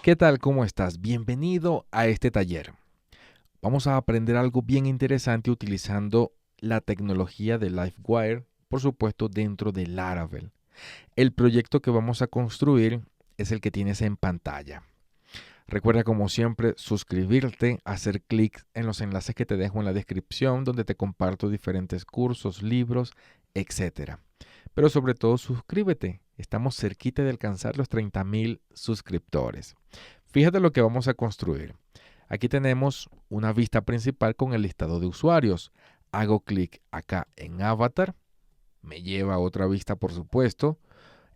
¿Qué tal? ¿Cómo estás? Bienvenido a este taller. Vamos a aprender algo bien interesante utilizando la tecnología de LiveWire, por supuesto, dentro de Laravel. El proyecto que vamos a construir es el que tienes en pantalla. Recuerda, como siempre, suscribirte, hacer clic en los enlaces que te dejo en la descripción, donde te comparto diferentes cursos, libros, etc. Pero sobre todo, suscríbete. Estamos cerquita de alcanzar los 30,000 suscriptores. Fíjate lo que vamos a construir. Aquí tenemos una vista principal con el listado de usuarios. Hago clic acá en Avatar. Me lleva a otra vista, por supuesto.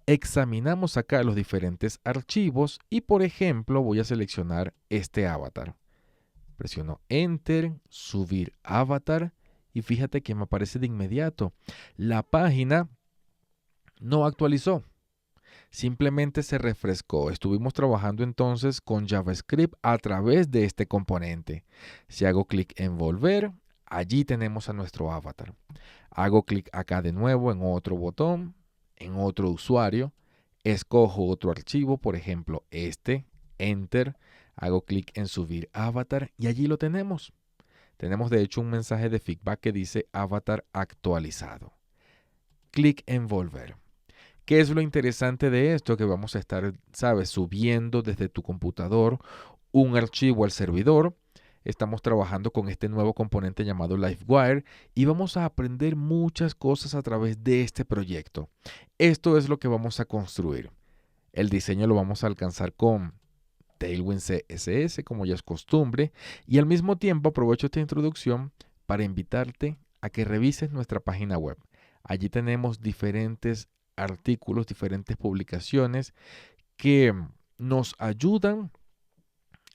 Examinamos acá los diferentes archivos y, por ejemplo, voy a seleccionar este avatar. Presiono Enter, subir avatar y fíjate que me aparece de inmediato. La página no actualizó. Simplemente se refrescó. Estuvimos trabajando entonces con JavaScript a través de este componente. Si hago clic en volver, allí tenemos a nuestro avatar. Hago clic acá de nuevo en otro botón, en otro usuario. Escojo otro archivo, por ejemplo este, Enter. Hago clic en subir avatar y allí lo tenemos. Tenemos de hecho un mensaje de feedback que dice avatar actualizado. Clic en volver. ¿Qué es lo interesante de esto? Que vamos a estar, subiendo desde tu computador un archivo al servidor. Estamos trabajando con este nuevo componente llamado LiveWire y vamos a aprender muchas cosas a través de este proyecto. Esto es lo que vamos a construir. El diseño lo vamos a alcanzar con Tailwind CSS, como ya es costumbre, y al mismo tiempo aprovecho esta introducción para invitarte a que revises nuestra página web. Allí tenemos diferentes artículos, diferentes publicaciones que nos ayudan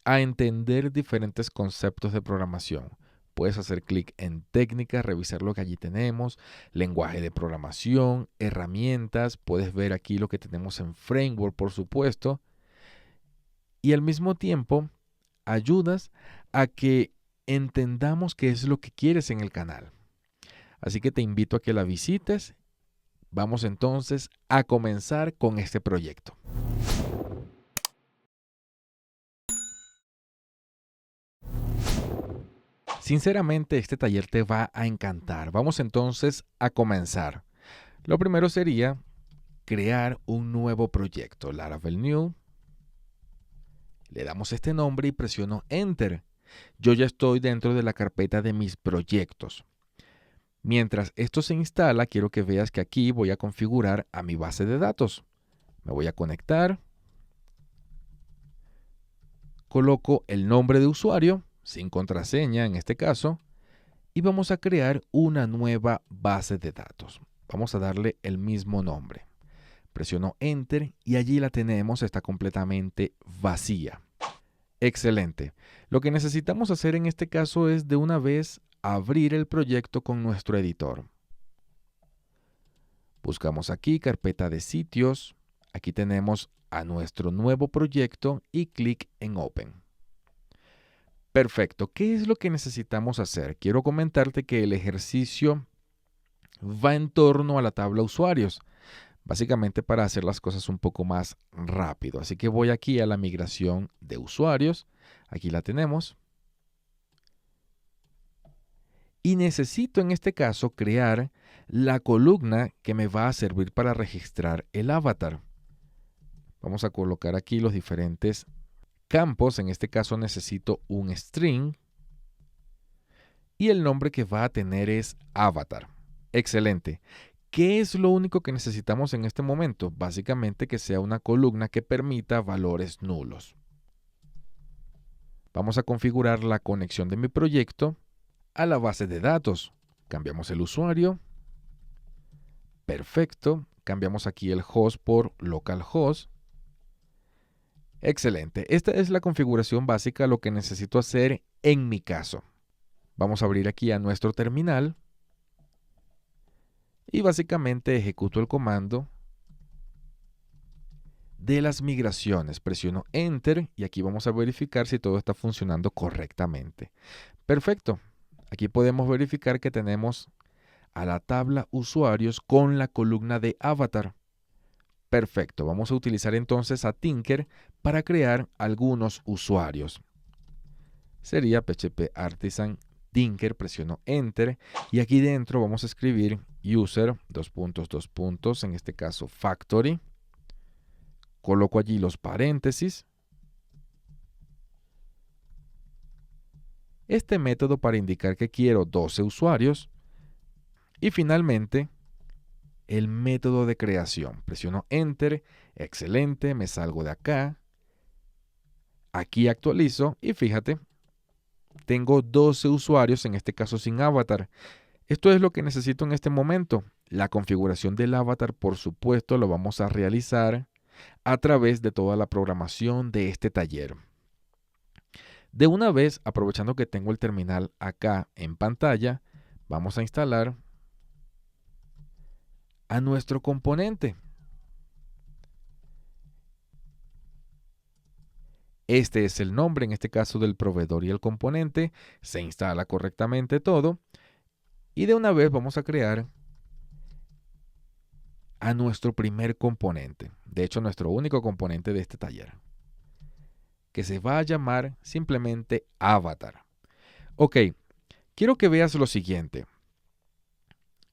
a entender diferentes conceptos de programación. Puedes hacer clic en técnicas, revisar lo que allí tenemos, lenguaje de programación, herramientas, puedes ver aquí lo que tenemos en framework, por supuesto, y al mismo tiempo ayudas a que entendamos qué es lo que quieres en el canal. Así que te invito a que la visites. Vamos entonces a comenzar con este proyecto. Sinceramente, este taller te va a encantar. Vamos entonces a comenzar. Lo primero sería crear un nuevo proyecto. Laravel New. Le damos este nombre y presiono Enter. Yo ya estoy dentro de la carpeta de mis proyectos. Mientras esto se instala, quiero que veas que aquí voy a configurar a mi base de datos. Me voy a conectar. Coloco el nombre de usuario, sin contraseña en este caso, y vamos a crear una nueva base de datos. Vamos a darle el mismo nombre. Presiono Enter y allí la tenemos, está completamente vacía. Excelente. Lo que necesitamos hacer en este caso es de una vez abrir el proyecto con nuestro editor. Buscamos aquí carpeta de sitios. Aquí tenemos a nuestro nuevo proyecto y clic en Open. Perfecto. ¿Qué es lo que necesitamos hacer? Quiero comentarte que el ejercicio va en torno a la tabla usuarios, básicamente para hacer las cosas un poco más rápido. Así que voy aquí a la migración de usuarios. Aquí la tenemos. Y necesito en este caso crear la columna que me va a servir para registrar el avatar. Vamos a colocar aquí los diferentes campos. En este caso necesito un string y el nombre que va a tener es avatar. Excelente. ¿Qué es lo único que necesitamos en este momento? Básicamente que sea una columna que permita valores nulos. Vamos a configurar la conexión de mi proyecto a la base de datos. Cambiamos el usuario. Perfecto. Cambiamos aquí el host por localhost. Excelente. Esta es la configuración básica, lo que necesito hacer en mi caso. Vamos a abrir aquí a nuestro terminal. Y básicamente ejecuto el comando de las migraciones. Presiono Enter y aquí vamos a verificar si todo está funcionando correctamente. Perfecto. Aquí podemos verificar que tenemos a la tabla usuarios con la columna de avatar. Perfecto, vamos a utilizar entonces a Tinker para crear algunos usuarios. Sería PHP Artisan Tinker, presiono Enter y aquí dentro vamos a escribir user, en este caso factory. Coloco allí los paréntesis. Este método para indicar que quiero 12 usuarios. Y finalmente, el método de creación. Presiono Enter, excelente, me salgo de acá. Aquí actualizo y fíjate, tengo 12 usuarios, en este caso sin avatar. Esto es lo que necesito en este momento. La configuración del avatar, por supuesto, lo vamos a realizar a través de toda la programación de este taller. De una vez, aprovechando que tengo el terminal acá en pantalla, vamos a instalar a nuestro componente. Este es el nombre, en este caso del proveedor y el componente. Se instala correctamente todo. Y de una vez vamos a crear a nuestro primer componente. De hecho, nuestro único componente de este taller, que se va a llamar simplemente avatar. Ok, quiero que veas lo siguiente.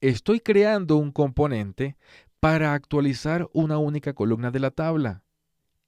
Estoy creando un componente para actualizar una única columna de la tabla.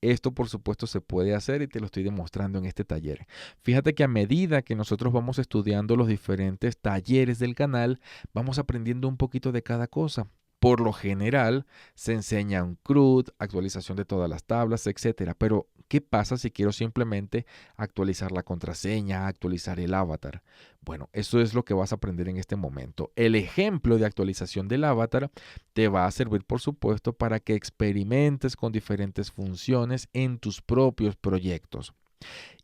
Esto, por supuesto, se puede hacer y te lo estoy demostrando en este taller. Fíjate que a medida que nosotros vamos estudiando los diferentes talleres del canal, vamos aprendiendo un poquito de cada cosa. Por lo general, se enseña un CRUD, actualización de todas las tablas, etcétera. Pero, ¿qué pasa si quiero simplemente actualizar la contraseña, actualizar el avatar? Bueno, eso es lo que vas a aprender en este momento. El ejemplo de actualización del avatar te va a servir, por supuesto, para que experimentes con diferentes funciones en tus propios proyectos.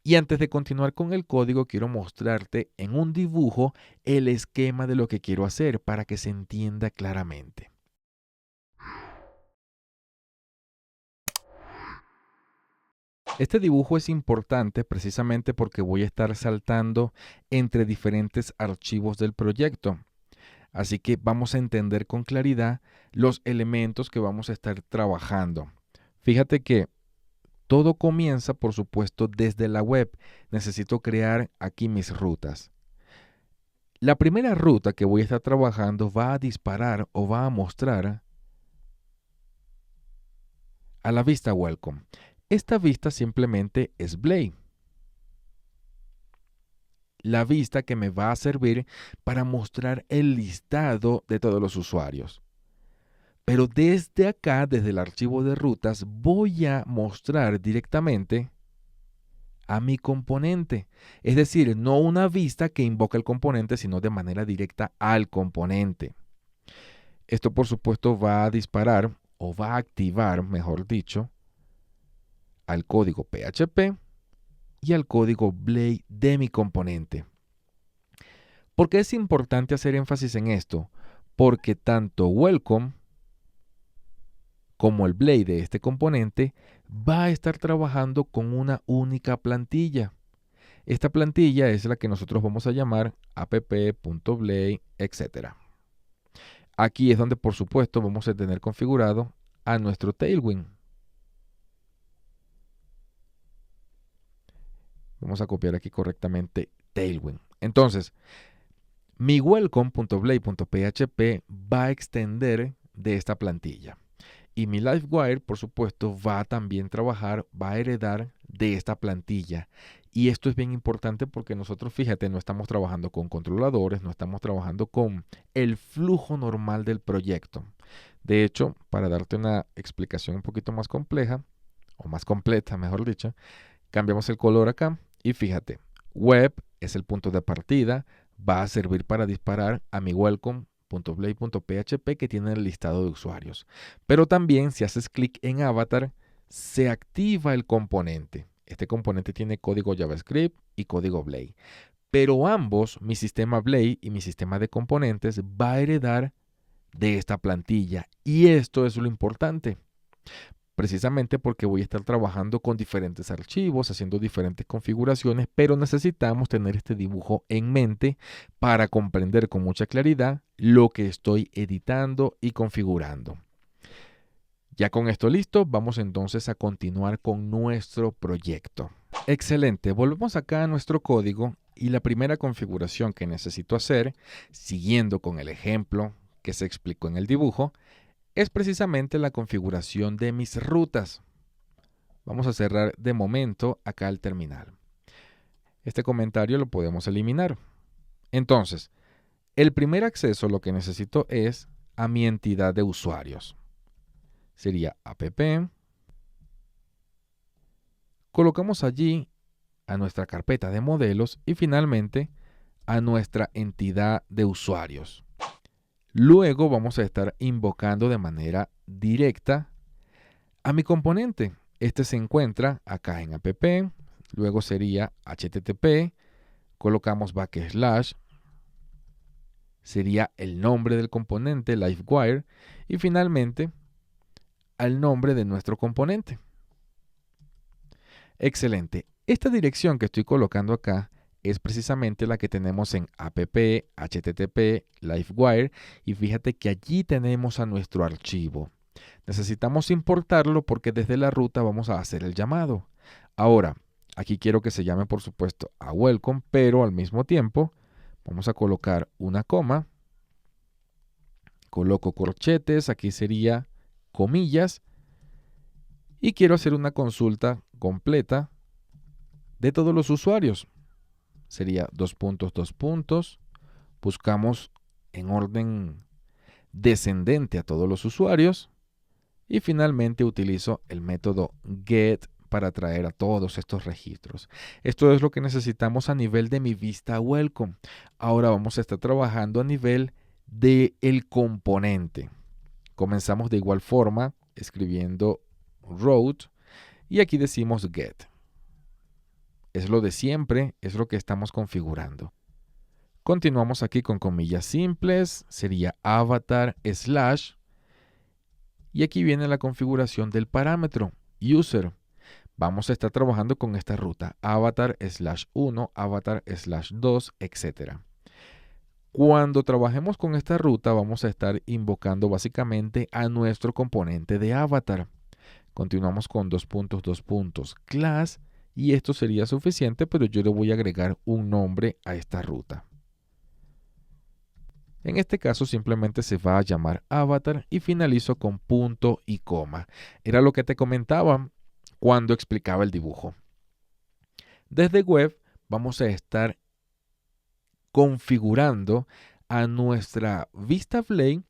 Y antes de continuar con el código, quiero mostrarte en un dibujo el esquema de lo que quiero hacer para que se entienda claramente. Este dibujo es importante precisamente porque voy a estar saltando entre diferentes archivos del proyecto. Así que vamos a entender con claridad los elementos que vamos a estar trabajando. Fíjate que todo comienza, por supuesto, desde la web. Necesito crear aquí mis rutas. La primera ruta que voy a estar trabajando va a disparar o va a mostrar a la vista Welcome. Esta vista simplemente es Blade. La vista que me va a servir para mostrar el listado de todos los usuarios. Pero desde acá, desde el archivo de rutas, voy a mostrar directamente a mi componente. Es decir, no una vista que invoca el componente, sino de manera directa al componente. Esto, por supuesto, va a disparar o va a activar, mejor dicho, al código PHP y al código Blade de mi componente. ¿Por qué es importante hacer énfasis en esto? Porque tanto Welcome como el Blade de este componente va a estar trabajando con una única plantilla. Esta plantilla es la que nosotros vamos a llamar app.blade, etc. Aquí es donde, por supuesto, vamos a tener configurado a nuestro Tailwind. Vamos a copiar aquí correctamente Tailwind. Entonces, mi welcome.blade.php va a extender de esta plantilla. Y mi Livewire, por supuesto, va a también trabajar, va a heredar de esta plantilla. Y esto es bien importante porque nosotros, fíjate, no estamos trabajando con controladores, no estamos trabajando con el flujo normal del proyecto. De hecho, para darte una explicación un poquito más compleja, o más completa, mejor dicho, cambiamos el color acá y fíjate, web es el punto de partida, va a servir para disparar a mi welcome.blade.php que tiene el listado de usuarios. Pero también si haces clic en avatar, se activa el componente. Este componente tiene código JavaScript y código Blade. Pero ambos, mi sistema Blade y mi sistema de componentes, va a heredar de esta plantilla. Y esto es lo importante. Precisamente porque voy a estar trabajando con diferentes archivos, haciendo diferentes configuraciones, pero necesitamos tener este dibujo en mente para comprender con mucha claridad lo que estoy editando y configurando. Ya con esto listo, vamos entonces a continuar con nuestro proyecto. Excelente, volvemos acá a nuestro código y la primera configuración que necesito hacer, siguiendo con el ejemplo que se explicó en el dibujo, es precisamente la configuración de mis rutas. Vamos a cerrar de momento acá el terminal. Este comentario lo podemos eliminar. Entonces, el primer acceso lo que necesito es a mi entidad de usuarios. Sería app. Colocamos allí a nuestra carpeta de modelos y finalmente a nuestra entidad de usuarios. Luego vamos a estar invocando de manera directa a mi componente. Este se encuentra acá en app, luego sería http, colocamos backslash, sería el nombre del componente LiveWire y finalmente al nombre de nuestro componente. Excelente. Esta dirección que estoy colocando acá es precisamente la que tenemos en app, http, LiveWire y fíjate que allí tenemos a nuestro archivo. Necesitamos importarlo porque desde la ruta vamos a hacer el llamado. Ahora, aquí quiero que se llame por supuesto a welcome, pero al mismo tiempo vamos a colocar una coma. Coloco corchetes, aquí sería comillas y quiero hacer una consulta completa de todos los usuarios. Sería dos puntos. Buscamos en orden descendente a todos los usuarios y finalmente utilizo el método get para traer a todos estos registros. Esto es lo que necesitamos a nivel de mi vista welcome. Ahora vamos a estar trabajando a nivel del componente. Comenzamos de igual forma escribiendo route y aquí decimos get. Es lo de siempre, es lo que estamos configurando. Continuamos aquí con comillas simples, sería avatar slash y aquí viene la configuración del parámetro user. Vamos a estar trabajando con esta ruta avatar slash 1, avatar slash 2, etc. Cuando trabajemos con esta ruta vamos a estar invocando básicamente a nuestro componente de avatar. Continuamos con dos puntos class y esto sería suficiente, pero yo le voy a agregar un nombre a esta ruta. En este caso simplemente se va a llamar avatar y finalizo con punto y coma. Era lo que te comentaba cuando explicaba el dibujo. Desde web vamos a estar configurando a nuestra vista Play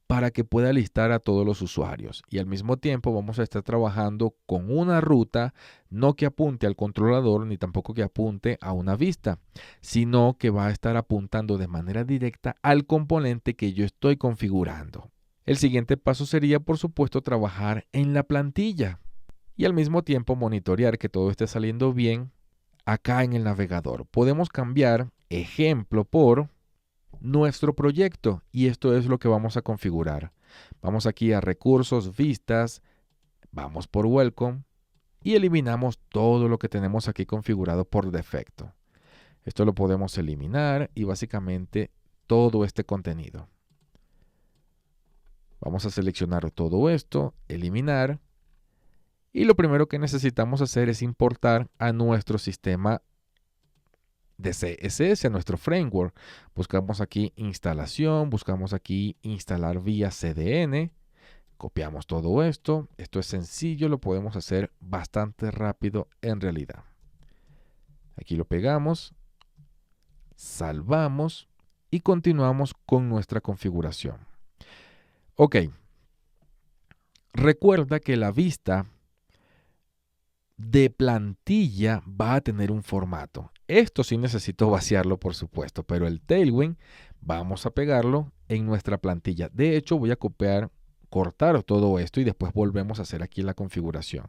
para que pueda listar a todos los usuarios y al mismo tiempo vamos a estar trabajando con una ruta no que apunte al controlador ni tampoco que apunte a una vista, sino que va a estar apuntando de manera directa al componente que yo estoy configurando. El siguiente paso sería, por supuesto, trabajar en la plantilla y al mismo tiempo monitorear que todo esté saliendo bien acá en el navegador. Podemos cambiar ejemplo por nuestro proyecto y esto es lo que vamos a configurar. Vamos aquí a recursos, vistas, vamos por welcome y eliminamos todo lo que tenemos aquí configurado por defecto. Esto lo podemos eliminar y básicamente todo este contenido. Vamos a seleccionar todo esto, eliminar y lo primero que necesitamos hacer es importar a nuestro sistema de CSS a nuestro framework. Buscamos aquí instalación, buscamos aquí instalar vía CDN, copiamos todo esto. Esto es sencillo, lo podemos hacer bastante rápido en realidad. Aquí lo pegamos, salvamos y continuamos con nuestra configuración. Ok, recuerda que la vista de plantilla va a tener un formato. Esto sí necesito vaciarlo, por supuesto, pero el Tailwind vamos a pegarlo en nuestra plantilla. De hecho, voy a copiar, cortar todo esto y después volvemos a hacer aquí la configuración.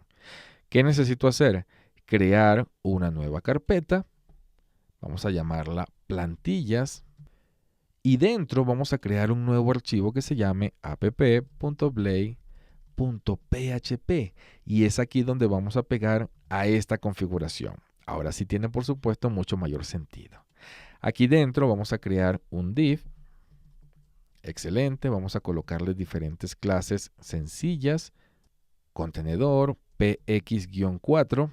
¿Qué necesito hacer? Crear una nueva carpeta. Vamos a llamarla plantillas. Y dentro vamos a crear un nuevo archivo que se llame app.blade.php y es aquí donde vamos a pegar a esta configuración. Ahora sí tiene por supuesto mucho mayor sentido. Aquí dentro vamos a crear un div. Excelente, vamos a colocarle diferentes clases sencillas contenedor px-4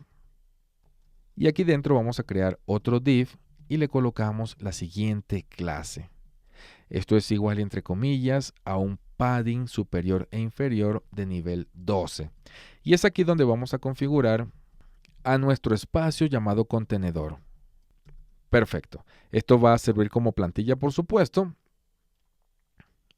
y aquí dentro vamos a crear otro div y le colocamos la siguiente clase. Esto es igual entre comillas a un padding superior e inferior de nivel 12. Y es aquí donde vamos a configurar a nuestro espacio llamado contenedor. Perfecto. Esto va a servir como plantilla, por supuesto.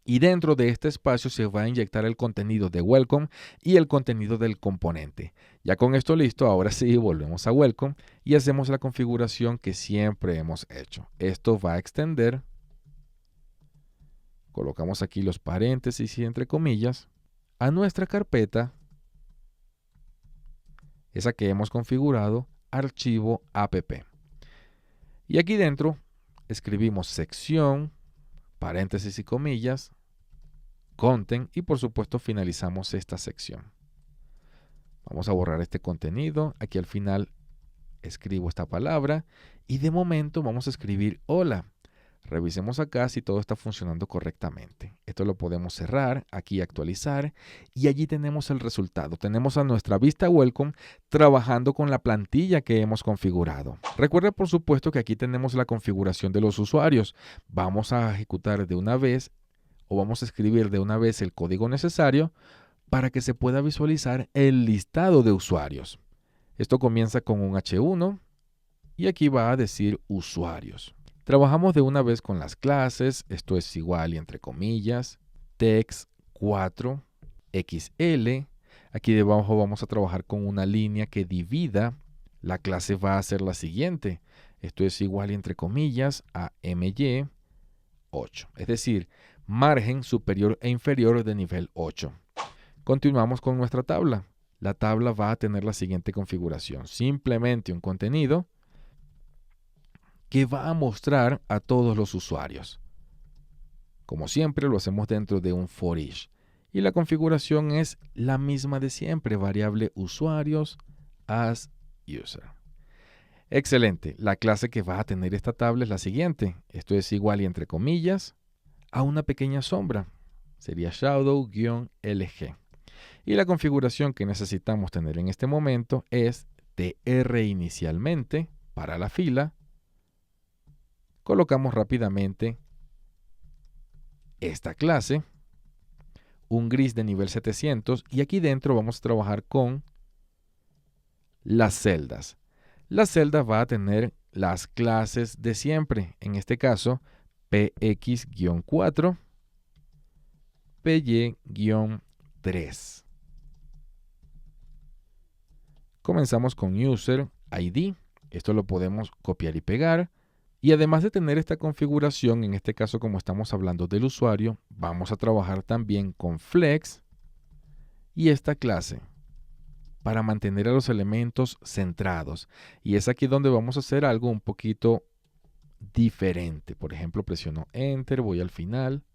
Y dentro de este espacio se va a inyectar el contenido de welcome y el contenido del componente. Ya con esto listo, ahora sí volvemos a welcome y hacemos la configuración que siempre hemos hecho. Esto va a extender. Colocamos aquí los paréntesis y entre comillas a nuestra carpeta, esa que hemos configurado, archivo app. Y aquí dentro escribimos sección, paréntesis y comillas, content y por supuesto finalizamos esta sección. Vamos a borrar este contenido. Aquí al final escribo esta palabra y de momento vamos a escribir hola. Revisemos acá si todo está funcionando correctamente. Esto lo podemos cerrar, aquí actualizar y allí tenemos el resultado. Tenemos a nuestra vista welcome trabajando con la plantilla que hemos configurado. Recuerda por supuesto que aquí tenemos la configuración de los usuarios. Vamos a ejecutar de una vez o vamos a escribir de una vez el código necesario para que se pueda visualizar el listado de usuarios. Esto comienza con un H1 y aquí va a decir usuarios. Trabajamos de una vez con las clases, esto es igual y entre comillas, text4 xl. Aquí debajo vamos a trabajar con una línea que divida. La clase va a ser la siguiente. Esto es igual y entre comillas a my8. Es decir, margen superior e inferior de nivel 8. Continuamos con nuestra tabla. La tabla va a tener la siguiente configuración. Simplemente un contenido que va a mostrar a todos los usuarios. Como siempre, lo hacemos dentro de un for each. Y la configuración es la misma de siempre, variable usuarios as user. Excelente. La clase que va a tener esta tabla es la siguiente. Esto es igual y entre comillas a una pequeña sombra. Sería shadow-lg. Y la configuración que necesitamos tener en este momento es tr inicialmente para la fila. Colocamos rápidamente esta clase, un gris de nivel 700 y aquí dentro vamos a trabajar con las celdas. Las celdas va a tener las clases de siempre, en este caso px-4, py-3. Comenzamos con user ID, esto lo podemos copiar y pegar. Y además de tener esta configuración, en este caso como estamos hablando del usuario, vamos a trabajar también con flex y esta clase para mantener a los elementos centrados. Y es aquí donde vamos a hacer algo un poquito diferente. Por ejemplo, presiono Enter, voy al final.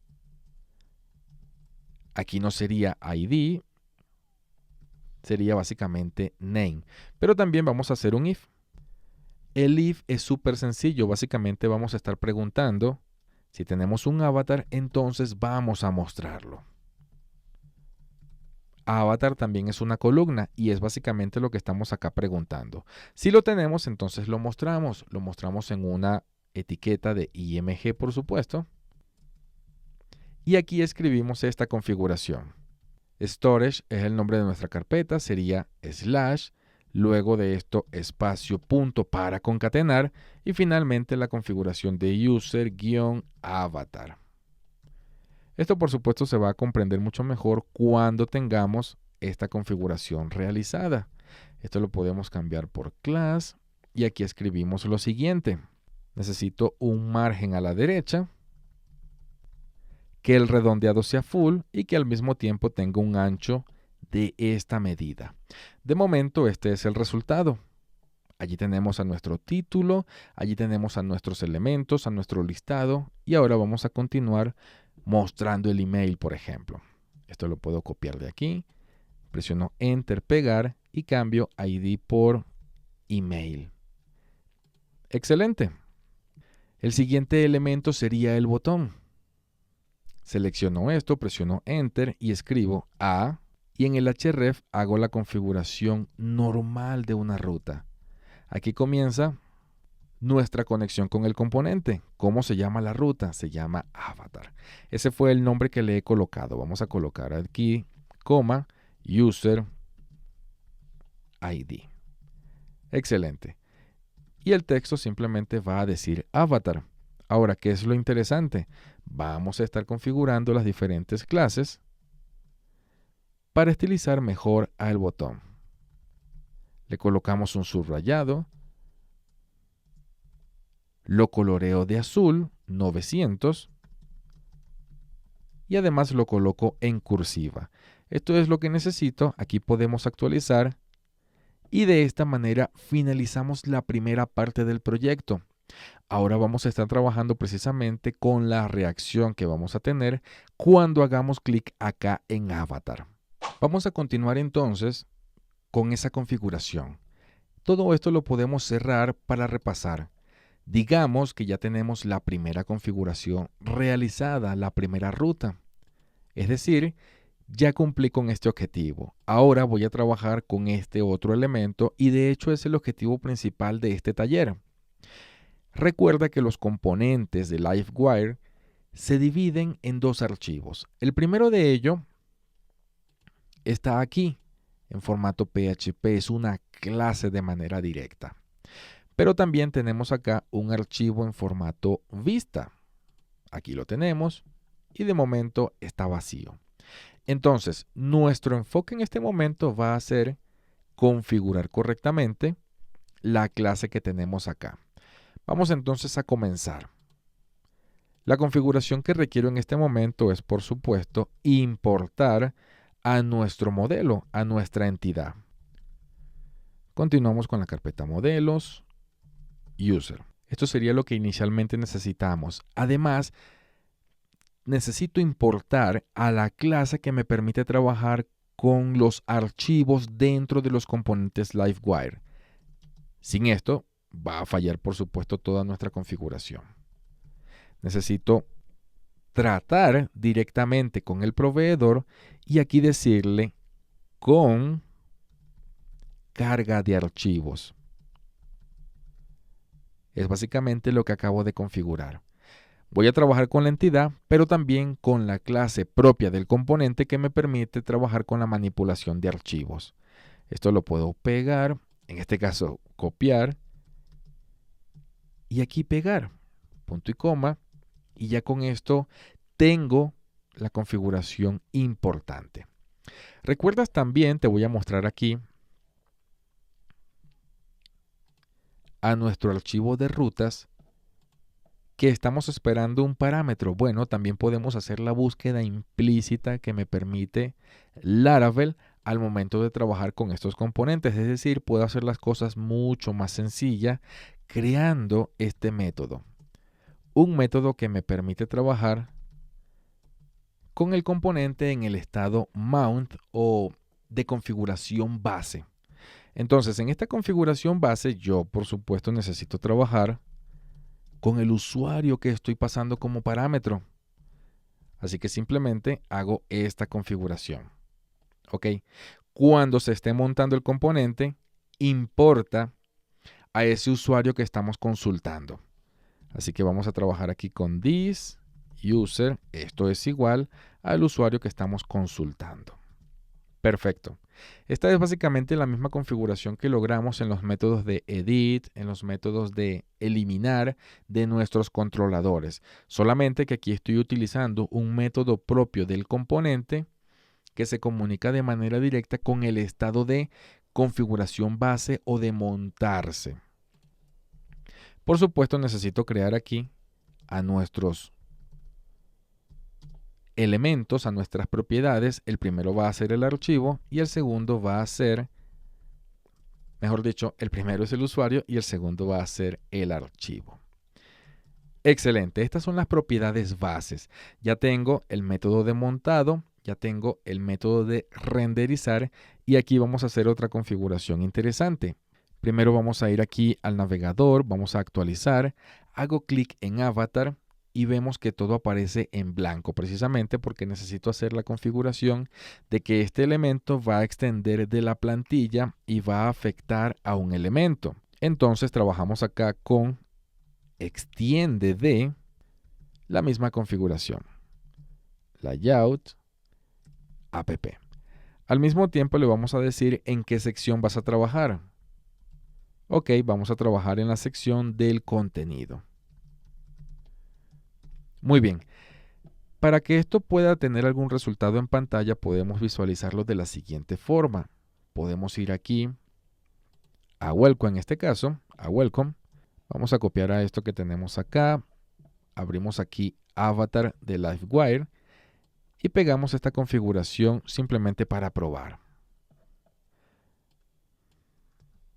Aquí no sería ID, sería básicamente name. Pero también vamos a hacer un if. El if es súper sencillo. Básicamente vamos a estar preguntando si tenemos un avatar, entonces vamos a mostrarlo. Avatar también es una columna y es básicamente lo que estamos acá preguntando. Si lo tenemos, entonces lo mostramos. Lo mostramos en una etiqueta de img, por supuesto. Y aquí escribimos esta configuración. Storage es el nombre de nuestra carpeta, sería slash. Luego de esto, espacio, punto para concatenar. Y finalmente la configuración de user-avatar. Esto por supuesto se va a comprender mucho mejor cuando tengamos esta configuración realizada. Esto lo podemos cambiar por class. Y aquí escribimos lo siguiente. Necesito un margen a la derecha. Que el redondeado sea full y que al mismo tiempo tenga un ancho de esta medida. De momento este es el resultado. Allí tenemos a nuestro título, allí tenemos a nuestros elementos, a nuestro listado y ahora vamos a continuar mostrando el email, por ejemplo. Esto lo puedo copiar de aquí, presiono Enter, pegar y cambio ID por email. Excelente. El siguiente elemento sería el botón. Selecciono esto, presiono Enter y escribo A y en el href hago la configuración normal de una ruta. Aquí comienza nuestra conexión con el componente. ¿Cómo se llama la ruta? Se llama avatar. Ese fue el nombre que le he colocado. Vamos a colocar aquí, coma, user ID. Excelente. Y el texto simplemente va a decir avatar. Ahora, ¿qué es lo interesante? Vamos a estar configurando las diferentes clases para estilizar mejor al botón. Le colocamos un subrayado. Lo coloreo de azul, 900. Y además lo coloco en cursiva. Esto es lo que necesito. Aquí podemos actualizar. Y de esta manera finalizamos la primera parte del proyecto. Ahora vamos a estar trabajando precisamente con la reacción que vamos a tener cuando hagamos clic acá en Avatar. Vamos a continuar entonces con esa configuración. Todo esto lo podemos cerrar para repasar. Digamos que ya tenemos la primera configuración realizada, la primera ruta. Es decir, ya cumplí con este objetivo. Ahora voy a trabajar con este otro elemento y de hecho es el objetivo principal de este taller. Recuerda que los componentes de LiveWire se dividen en dos archivos. El primero de ellos está aquí en formato PHP, es una clase de manera directa. Pero también tenemos acá un archivo en formato vista. Aquí lo tenemos y de momento está vacío. Entonces, nuestro enfoque en este momento va a ser configurar correctamente la clase que tenemos acá. Vamos entonces a comenzar. La configuración que requiero en este momento es, por supuesto, importar a nuestro modelo, a nuestra entidad. Continuamos con la carpeta modelos, user. Esto sería lo que inicialmente necesitamos. Además, necesito importar a la clase que me permite trabajar con los archivos dentro de los componentes LiveWire. Sin esto, va a fallar, por supuesto, toda nuestra configuración. Necesito tratar directamente con el proveedor y aquí decirle con carga de archivos. Es básicamente lo que acabo de configurar. Voy a trabajar con la entidad, pero también con la clase propia del componente que me permite trabajar con la manipulación de archivos. Esto lo puedo pegar, en este caso copiar, y aquí pegar, punto y coma, y ya con esto tengo la configuración importante. ¿Recuerdas también? Te voy a mostrar aquí a nuestro archivo de rutas que estamos esperando un parámetro. Bueno, también podemos hacer la búsqueda implícita que me permite Laravel al momento de trabajar con estos componentes. Es decir, puedo hacer las cosas mucho más sencillas creando este método. Un método que me permite trabajar con el componente en el estado mount o de configuración base. Entonces, en esta configuración base, yo por supuesto necesito trabajar con el usuario que estoy pasando como parámetro. Así que simplemente hago esta configuración. ¿Ok? Cuando se esté montando el componente, importa a ese usuario que estamos consultando. Así que vamos a trabajar aquí con this user. Esto es igual al usuario que estamos consultando. Perfecto. Esta es básicamente la misma configuración que logramos en los métodos de edit, en los métodos de eliminar de nuestros controladores. Solamente que aquí estoy utilizando un método propio del componente que se comunica de manera directa con el estado de configuración base o de montarse. Por supuesto, necesito crear aquí a nuestros elementos, a nuestras propiedades. El primero va a ser el archivo y el segundo va a ser, mejor dicho, el primero es el usuario y el segundo va a ser el archivo. Excelente, estas son las propiedades bases. Ya tengo el método de montado, ya tengo el método de renderizar y aquí vamos a hacer otra configuración interesante. Primero vamos a ir aquí al navegador, vamos a actualizar, hago clic en Avatar y vemos que todo aparece en blanco, precisamente porque necesito hacer la configuración de que este elemento va a extender de la plantilla y va a afectar a un elemento. Entonces trabajamos acá con extiende de la misma configuración. Layout, app. Al mismo tiempo le vamos a decir en qué sección vas a trabajar. Ok, vamos a trabajar en la sección del contenido. Muy bien. Para que esto pueda tener algún resultado en pantalla, podemos visualizarlo de la siguiente forma. Podemos ir aquí a Welcome, en este caso, a Welcome. Vamos a copiar a esto que tenemos acá. Abrimos aquí Avatar de LiveWire y pegamos esta configuración simplemente para probar.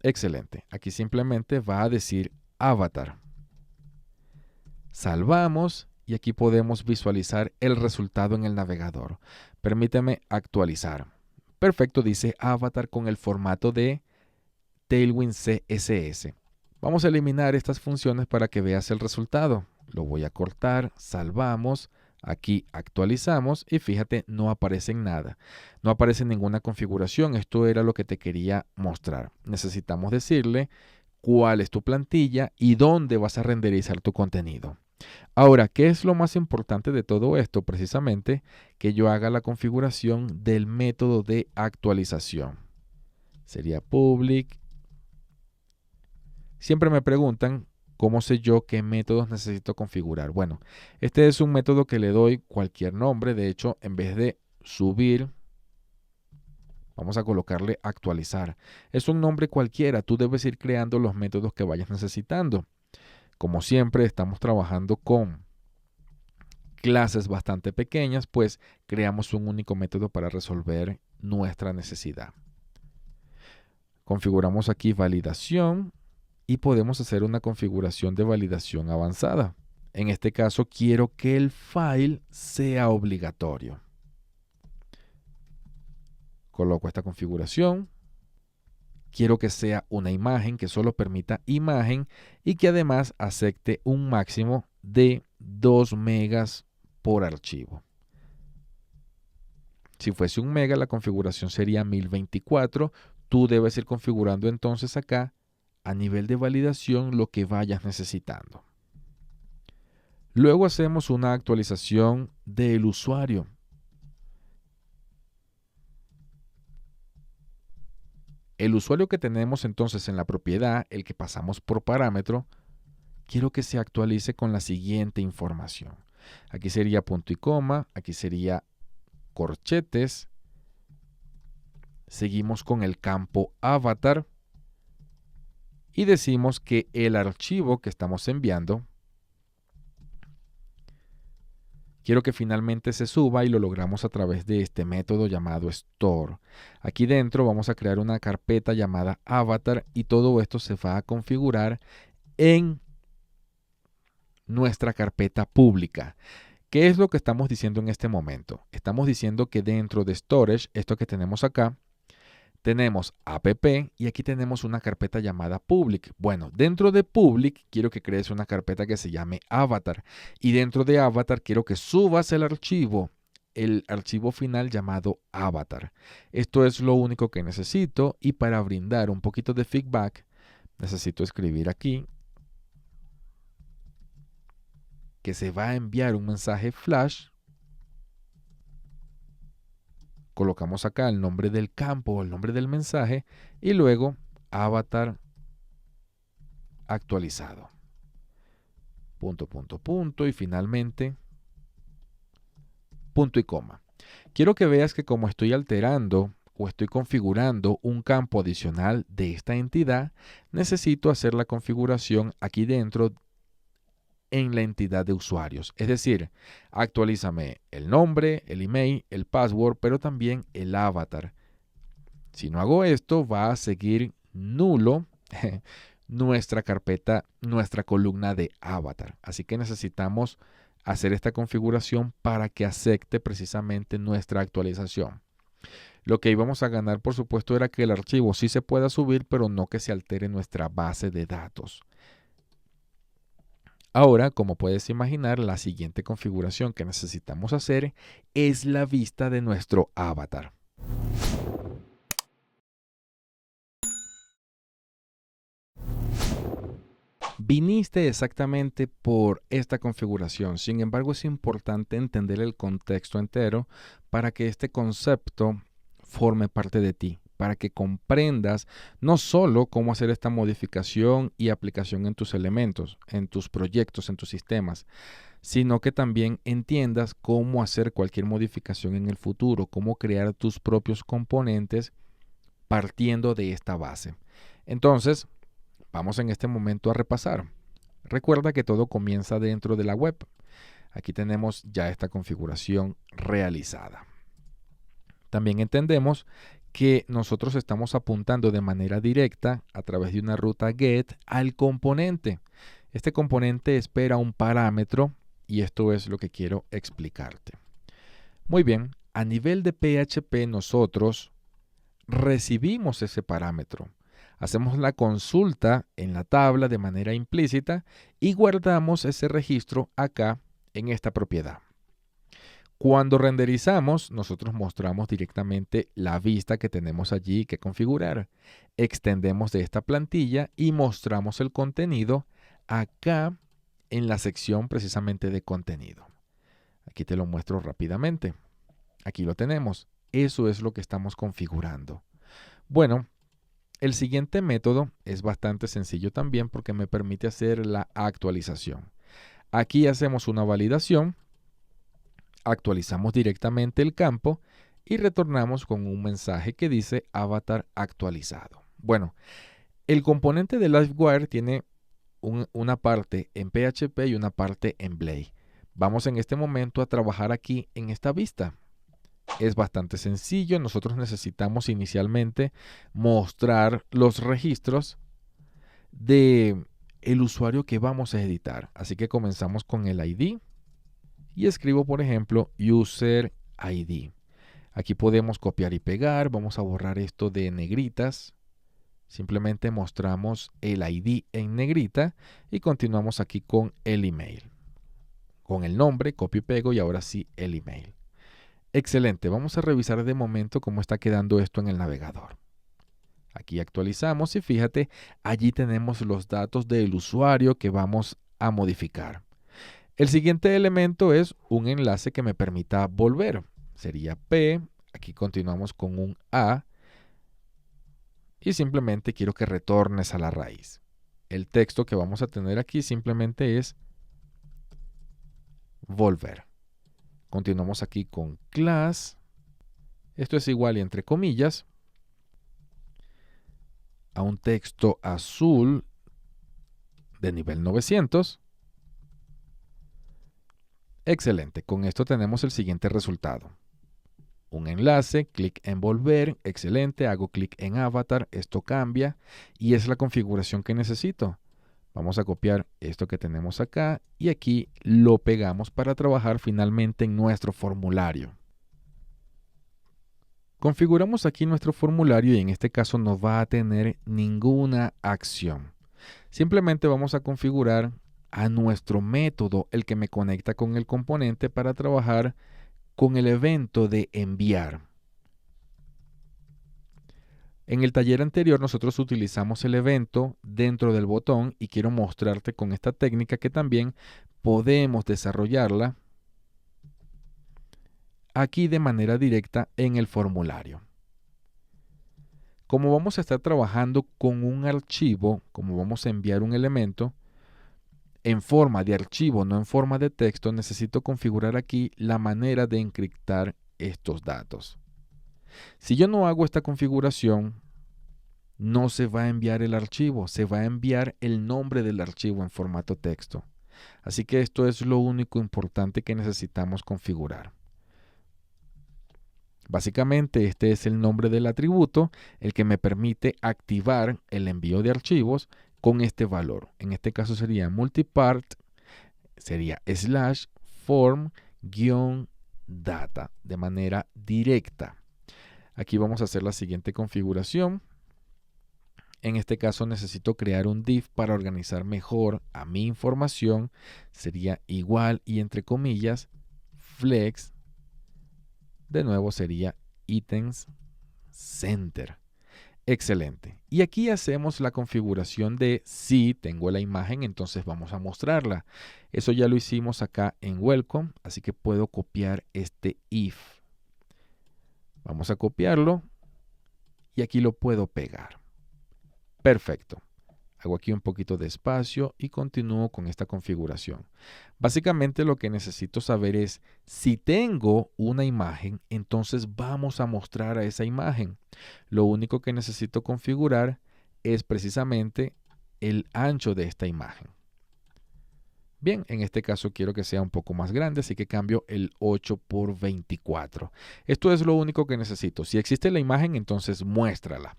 Excelente. Aquí simplemente va a decir Avatar. Salvamos y aquí podemos visualizar el resultado en el navegador. Permítame actualizar. Perfecto, dice Avatar con el formato de Tailwind CSS. Vamos a eliminar estas funciones para que veas el resultado. Lo voy a cortar, salvamos, aquí actualizamos y fíjate, no aparece nada. No aparece ninguna configuración. Esto era lo que te quería mostrar. Necesitamos decirle cuál es tu plantilla y dónde vas a renderizar tu contenido. Ahora, ¿qué es lo más importante de todo esto? Precisamente que yo haga la configuración del método de actualización. Sería public. Siempre me preguntan cómo sé yo qué métodos necesito configurar. Bueno, este es un método que le doy cualquier nombre. De hecho, en vez de subir, vamos a colocarle actualizar. Es un nombre cualquiera. Tú debes ir creando los métodos que vayas necesitando. Como siempre, estamos trabajando con clases bastante pequeñas, pues creamos un único método para resolver nuestra necesidad. Configuramos aquí validación y podemos hacer una configuración de validación avanzada. En este caso, quiero que el file sea obligatorio. Coloco esta configuración. Quiero que sea una imagen, que solo permita imagen y que además acepte un máximo de 2 megas por archivo. Si fuese 1 mega, la configuración sería 1024. Tú debes ir configurando entonces acá a nivel de validación lo que vayas necesitando. Luego hacemos una actualización del usuario. El usuario que tenemos entonces en la propiedad, el que pasamos por parámetro, quiero que se actualice con la siguiente información. Aquí sería punto y coma, aquí sería corchetes. Seguimos con el campo avatar y decimos que el archivo que estamos enviando quiero que finalmente se suba y lo logramos a través de este método llamado store. Aquí dentro vamos a crear una carpeta llamada avatar y todo esto se va a configurar en nuestra carpeta pública. ¿Qué es lo que estamos diciendo en este momento? Estamos diciendo que dentro de storage, esto que tenemos acá, tenemos app y aquí tenemos una carpeta llamada public. Bueno, dentro de public quiero que crees una carpeta que se llame avatar y dentro de avatar quiero que subas el archivo final llamado avatar. Esto es lo único que necesito y para brindar un poquito de feedback necesito escribir aquí que se va a enviar un mensaje flash. Colocamos acá el nombre del campo o el nombre del mensaje y luego avatar actualizado. Punto, punto, punto y finalmente punto y coma. Quiero que veas que como estoy alterando o estoy configurando un campo adicional de esta entidad, necesito hacer la configuración aquí dentro en la entidad de usuarios. Es decir, actualízame el nombre, el email, el password, pero también el avatar. Si no hago esto, va a seguir nulo nuestra carpeta, nuestra columna de avatar. Así que necesitamos hacer esta configuración para que acepte precisamente nuestra actualización. Lo que íbamos a ganar, por supuesto, era que el archivo sí se pueda subir, pero no que se altere nuestra base de datos. Ahora, como puedes imaginar, la siguiente configuración que necesitamos hacer es la vista de nuestro avatar. Viniste exactamente por esta configuración, sin embargo es importante entender el contexto entero para que este concepto forme parte de ti, para que comprendas no solo cómo hacer esta modificación y aplicación en tus elementos, en tus proyectos, en tus sistemas, sino que también entiendas cómo hacer cualquier modificación en el futuro, cómo crear tus propios componentes partiendo de esta base. Entonces, vamos en este momento a repasar. Recuerda que todo comienza dentro de la web. Aquí tenemos ya esta configuración realizada. También entendemos que nosotros estamos apuntando de manera directa a través de una ruta GET al componente. Este componente espera un parámetro y esto es lo que quiero explicarte. Muy bien, a nivel de PHP nosotros recibimos ese parámetro. Hacemos la consulta en la tabla de manera implícita y guardamos ese registro acá en esta propiedad. Cuando renderizamos, nosotros mostramos directamente la vista que tenemos allí que configurar. Extendemos de esta plantilla y mostramos el contenido acá en la sección precisamente de contenido. Aquí te lo muestro rápidamente. Aquí lo tenemos. Eso es lo que estamos configurando. Bueno, el siguiente método es bastante sencillo también porque me permite hacer la actualización. Aquí hacemos una validación, actualizamos directamente el campo y retornamos con un mensaje que dice avatar actualizado. Bueno, el componente de LiveWire tiene una parte en PHP y una parte en Blade. Vamos en este momento a trabajar aquí en esta vista. Es bastante sencillo. Nosotros necesitamos inicialmente mostrar los registros de el usuario que vamos a editar. Así que comenzamos con el ID y escribo, por ejemplo, user ID. Aquí podemos copiar y pegar. Vamos a borrar esto de negritas. Simplemente mostramos el ID en negrita y continuamos aquí con el email. Con el nombre, copio y pego y ahora sí el email. Excelente, vamos a revisar de momento cómo está quedando esto en el navegador. Aquí actualizamos y fíjate, allí tenemos los datos del usuario que vamos a modificar. El siguiente elemento es un enlace que me permita volver. Sería P, aquí continuamos con un A y simplemente quiero que retornes a la raíz. El texto que vamos a tener aquí simplemente es volver. Continuamos aquí con class. Esto es igual y entre comillas a un texto azul de nivel 900. Excelente, con esto tenemos el siguiente resultado. Un enlace, clic en volver, excelente, hago clic en avatar, esto cambia y es la configuración que necesito. Vamos a copiar esto que tenemos acá y aquí lo pegamos para trabajar finalmente en nuestro formulario. Configuramos aquí nuestro formulario y en este caso no va a tener ninguna acción. Simplemente vamos a configurar a nuestro método, el que me conecta con el componente para trabajar con el evento de enviar. En el taller anterior nosotros utilizamos el evento dentro del botón y quiero mostrarte con esta técnica que también podemos desarrollarla aquí de manera directa en el formulario. Como vamos a estar trabajando con un archivo, como vamos a enviar un elemento en forma de archivo, no en forma de texto, necesito configurar aquí la manera de encriptar estos datos. Si yo no hago esta configuración, no se va a enviar el archivo, se va a enviar el nombre del archivo en formato texto. Así que esto es lo único importante que necesitamos configurar. Básicamente este es el nombre del atributo, el que me permite activar el envío de archivos con este valor. En este caso sería multipart, sería /form-data de manera directa. Aquí vamos a hacer la siguiente configuración. En este caso necesito crear un div para organizar mejor a mi información. Sería igual y entre comillas flex. De nuevo sería items center. Excelente. Y aquí hacemos la configuración de si tengo la imagen, entonces vamos a mostrarla. Eso ya lo hicimos acá en welcome, así que puedo copiar este if. Vamos a copiarlo y aquí lo puedo pegar. Perfecto. Hago aquí un poquito de espacio y continúo con esta configuración. Básicamente lo que necesito saber es, si tengo una imagen, entonces vamos a mostrar a esa imagen. Lo único que necesito configurar es precisamente el ancho de esta imagen. Bien, en este caso quiero que sea un poco más grande, así que cambio el 8 por 24. Esto es lo único que necesito. Si existe la imagen, entonces muéstrala.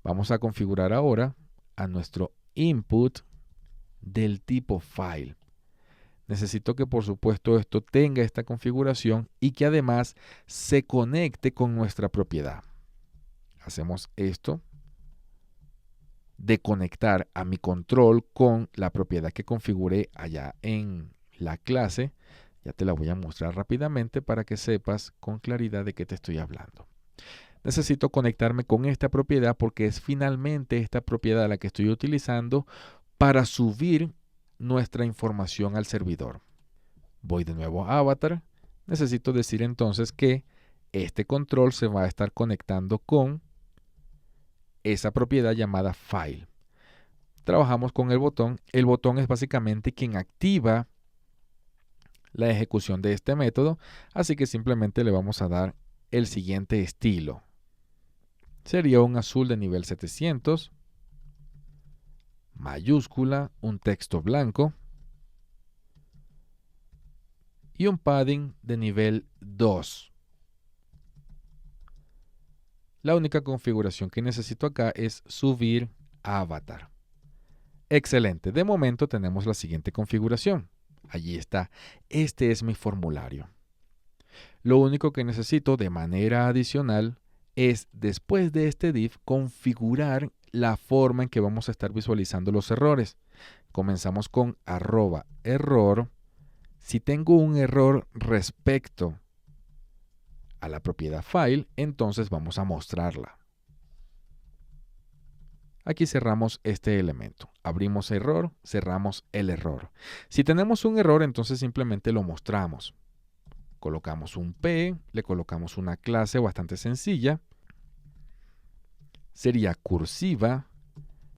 Vamos a configurar ahora a nuestro input del tipo file. Necesito que por supuesto esto tenga esta configuración y que además se conecte con nuestra propiedad. Hacemos esto de conectar a mi control con la propiedad que configuré allá en la clase. Ya te la voy a mostrar rápidamente para que sepas con claridad de qué te estoy hablando. Necesito conectarme con esta propiedad porque es finalmente esta propiedad la que estoy utilizando para subir nuestra información al servidor. Voy de nuevo a Avatar. Necesito decir entonces que este control se va a estar conectando con esa propiedad llamada File. Trabajamos con el botón. El botón es básicamente quien activa la ejecución de este método, así que simplemente le vamos a dar el siguiente estilo. Sería un azul de nivel 700, mayúscula, un texto blanco y un padding de nivel 2. La única configuración que necesito acá es subir a Avatar. Excelente. De momento tenemos la siguiente configuración. Allí está. Este es mi formulario. Lo único que necesito de manera adicional es, después de este div, configurar la forma en que vamos a estar visualizando los errores. Comenzamos con @error. Si tengo un error respecto a la propiedad file, entonces vamos a mostrarla. Aquí cerramos este elemento. Abrimos error, cerramos el error. Si tenemos un error, entonces simplemente lo mostramos. Colocamos un P, le colocamos una clase bastante sencilla. Sería cursiva,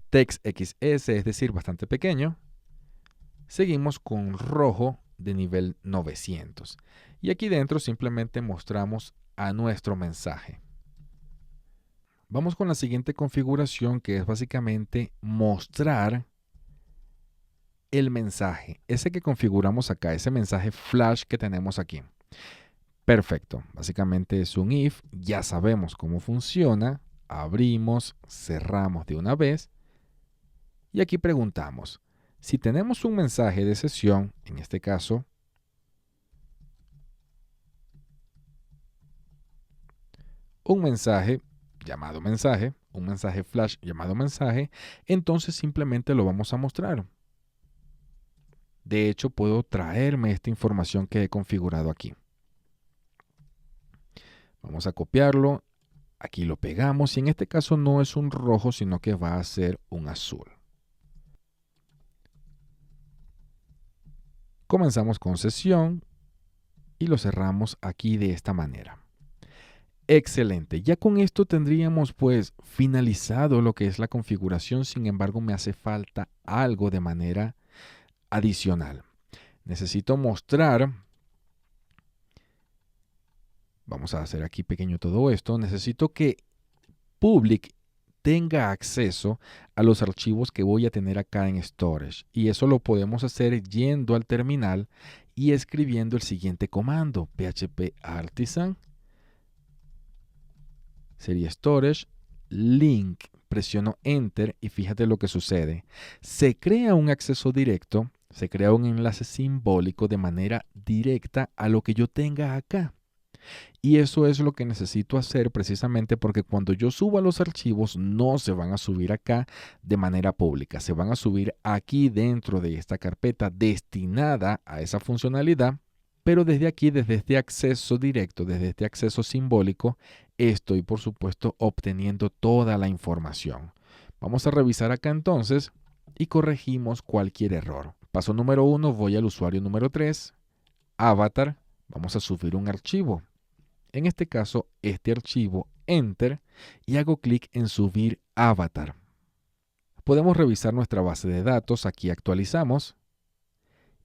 text XS, es decir, bastante pequeño. Seguimos con rojo de nivel 900. Y aquí dentro simplemente mostramos a nuestro mensaje. Vamos con la siguiente configuración, que es básicamente mostrar el mensaje. Ese que configuramos acá, ese mensaje flash que tenemos aquí. Perfecto. Básicamente es un if. Ya sabemos cómo funciona. Abrimos, cerramos de una vez. Y aquí preguntamos, si tenemos un mensaje de sesión, en este caso, un mensaje llamado mensaje, un mensaje flash llamado mensaje, entonces simplemente lo vamos a mostrar. De hecho, puedo traerme esta información que he configurado aquí. Vamos a copiarlo. Aquí lo pegamos y en este caso no es un rojo, sino que va a ser un azul. Comenzamos con sesión y lo cerramos aquí de esta manera. Excelente. Ya con esto tendríamos pues finalizado lo que es la configuración. Sin embargo, me hace falta algo de manera adicional. Necesito mostrar, vamos a hacer aquí pequeño todo esto, necesito que public tenga acceso a los archivos que voy a tener acá en storage. Y eso lo podemos hacer yendo al terminal y escribiendo el siguiente comando, php artisan, sería storage, link, presiono enter y fíjate lo que sucede. Se crea un acceso directo, se crea un enlace simbólico de manera directa a lo que yo tenga acá. Y eso es lo que necesito hacer precisamente porque cuando yo suba los archivos no se van a subir acá de manera pública, se van a subir aquí dentro de esta carpeta destinada a esa funcionalidad, pero desde aquí, desde este acceso directo, desde este acceso simbólico, estoy por supuesto obteniendo toda la información. Vamos a revisar acá entonces y corregimos cualquier error. Paso número 1, voy al usuario número 3, avatar, vamos a subir un archivo. En este caso, este archivo, Enter, y hago clic en subir avatar. Podemos revisar nuestra base de datos, aquí actualizamos,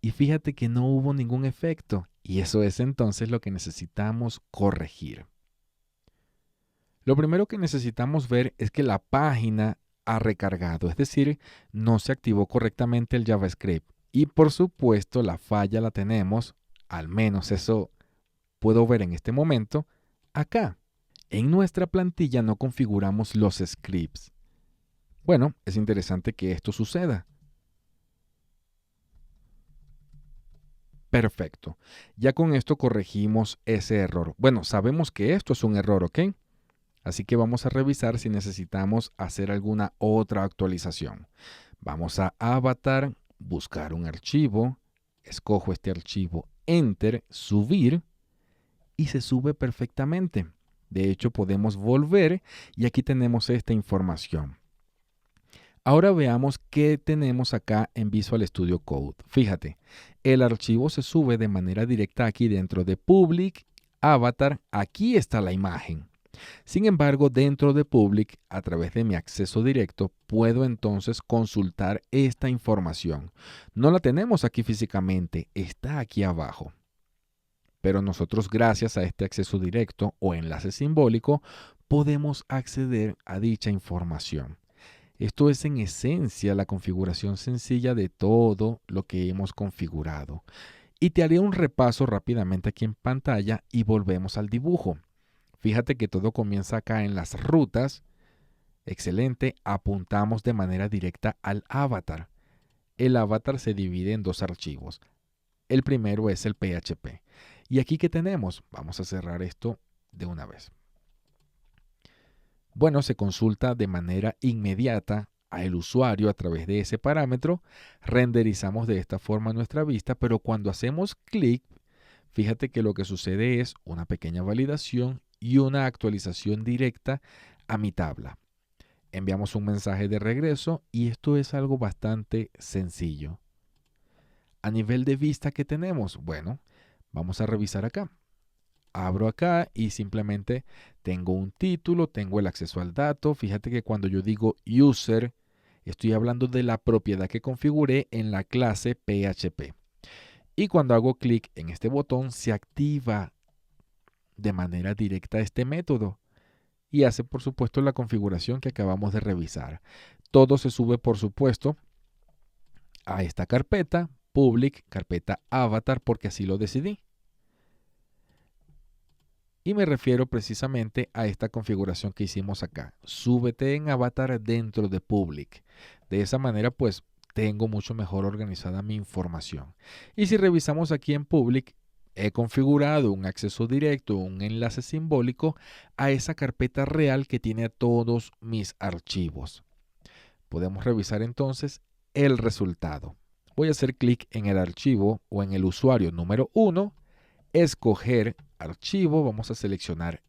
y fíjate que no hubo ningún efecto, y eso es entonces lo que necesitamos corregir. Lo primero que necesitamos ver es que la página ha recargado, es decir, no se activó correctamente el JavaScript. Y por supuesto, la falla la tenemos, al menos eso puedo ver en este momento, acá. En nuestra plantilla no configuramos los scripts. Bueno, es interesante que esto suceda. Perfecto. Ya con esto corregimos ese error. Bueno, sabemos que esto es un error, ¿ok? Así que vamos a revisar si necesitamos hacer alguna otra actualización. Vamos a Avatar, buscar un archivo, escojo este archivo, Enter, subir, y se sube perfectamente. De hecho, podemos volver y aquí tenemos esta información. Ahora veamos qué tenemos acá en Visual Studio Code. Fíjate, el archivo se sube de manera directa aquí dentro de Public, Avatar, aquí está la imagen. Sin embargo, dentro de Public, a través de mi acceso directo, puedo entonces consultar esta información. No la tenemos aquí físicamente, está aquí abajo. Pero nosotros, gracias a este acceso directo o enlace simbólico, podemos acceder a dicha información. Esto es en esencia la configuración sencilla de todo lo que hemos configurado. Y te haré un repaso rápidamente aquí en pantalla y volvemos al dibujo. Fíjate que todo comienza acá en las rutas. Excelente, apuntamos de manera directa al avatar. El avatar se divide en dos archivos. El primero es el PHP. ¿Y aquí qué tenemos? Vamos a cerrar esto de una vez. Bueno, se consulta de manera inmediata al usuario a través de ese parámetro. Renderizamos de esta forma nuestra vista, pero cuando hacemos clic, fíjate que lo que sucede es una pequeña validación y una actualización directa a mi tabla. Enviamos un mensaje de regreso y esto es algo bastante sencillo. A nivel de vista que tenemos, bueno, vamos a revisar acá. Abro acá y simplemente tengo un título, tengo el acceso al dato. Fíjate que cuando yo digo user, estoy hablando de la propiedad que configuré en la clase PHP. Y cuando hago clic en este botón, se activa de manera directa este método y hace, por supuesto, la configuración que acabamos de revisar. Todo se sube, por supuesto, a esta carpeta, public, carpeta avatar, porque así lo decidí. Y me refiero precisamente a esta configuración que hicimos acá. Súbete en avatar dentro de public. De esa manera, pues, tengo mucho mejor organizada mi información. Y si revisamos aquí en public, he configurado un acceso directo, un enlace simbólico a esa carpeta real que tiene todos mis archivos. Podemos revisar entonces el resultado. Voy a hacer clic en el archivo o en el usuario número 1, escoger archivo, vamos a seleccionar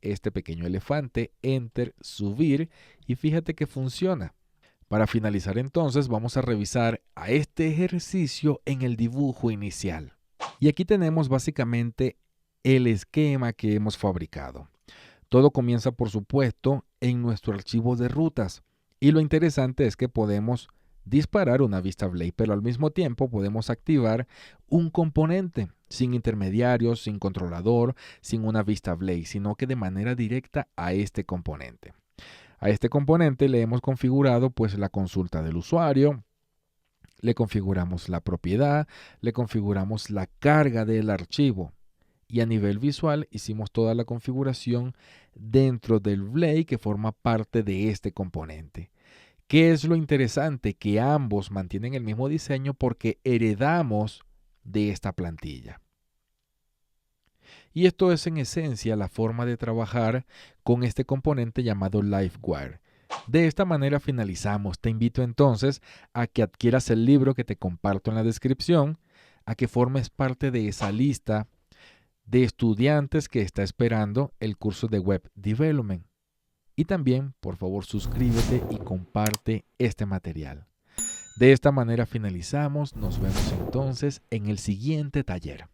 este pequeño elefante, Enter, subir y fíjate que funciona. Para finalizar entonces vamos a revisar a este ejercicio en el dibujo inicial. Y aquí tenemos básicamente el esquema que hemos fabricado. Todo comienza por supuesto en nuestro archivo de rutas y lo interesante es que podemos disparar una vista Blade, pero al mismo tiempo podemos activar un componente sin intermediarios, sin controlador, sin una vista Blade, sino que de manera directa a este componente. A este componente le hemos configurado pues la consulta del usuario, le configuramos la propiedad, le configuramos la carga del archivo y a nivel visual hicimos toda la configuración dentro del Blade que forma parte de este componente. ¿Qué es lo interesante? Que ambos mantienen el mismo diseño porque heredamos de esta plantilla. Y esto es en esencia la forma de trabajar con este componente llamado LiveWire. De esta manera finalizamos. Te invito entonces a que adquieras el libro que te comparto en la descripción, a que formes parte de esa lista de estudiantes que está esperando el curso de Web Development. Y también, por favor, suscríbete y comparte este material. De esta manera finalizamos. Nos vemos entonces en el siguiente taller.